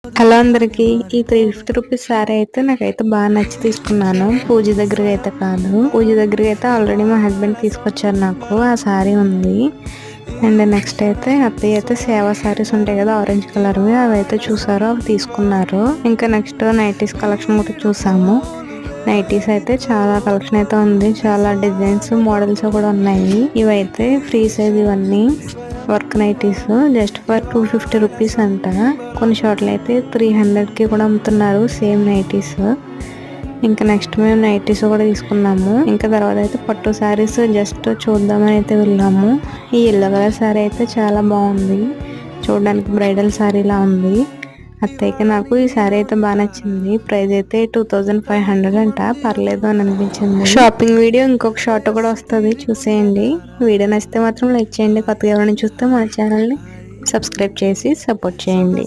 Hello అందరికి ఈ 350 rupees sorry అయితే నాకైతే బాగా నచ్చి తీసుకున్నాను. పూజ దగ్గరగా అయితే కాదు, పూజ దగ్గరగా అయితే ఆల్రెడీ మా హస్బెండ్ తీసుకొచ్చారు. నాకు ఆ సారీ ఉంది. అండ్ నెక్స్ట్ అయితే అత్తయ్య అయితే సేవా సారీస్ ఉంటాయి కదా ఆరెంజ్ కలర్వి, అవి అయితే చూసారు, అవి తీసుకున్నారు. ఇంకా నెక్స్ట్ నైటీస్ కలెక్షన్ కూడా చూసాము. నైటీస్ అయితే చాలా కలెక్షన్ అయితే ఉంది, చాలా డిజైన్స్ మోడల్స్ కూడా ఉన్నాయి. ఇవైతే ఫ్రీ సైజ్, ఇవన్నీ work nighties just for 250 rupees అంట. కొన్ని చోట్ల అయితే 300కి కూడా అమ్ముతున్నారు సేమ్ నైటీస్. ఇంకా నెక్స్ట్ మేము నైటీస్ కూడా తీసుకున్నాము. ఇంకా తర్వాత అయితే పట్టు శారీస్ జస్ట్ చూద్దామని అయితే వెళ్ళాము. ఈ ఎల్లో కలర్ శారీ అయితే చాలా బాగుంది, చూడడానికి బ్రైడల్ శారీలా ఉంది. అత్తయ్యకి నాకు ఈ శారీ అయితే బాగా నచ్చింది. ప్రైస్ అయితే 2500 అంట, పర్లేదు అని అనిపించింది. షాపింగ్ వీడియో ఇంకొక షార్ట్ కూడా వస్తుంది, చూసేయండి. వీడియో నచ్చితే మాత్రం లైక్ చేయండి. కొత్తగా ఎవరైనా చూస్తే మన ఛానల్ని సబ్స్క్రైబ్ చేసి సపోర్ట్ చేయండి.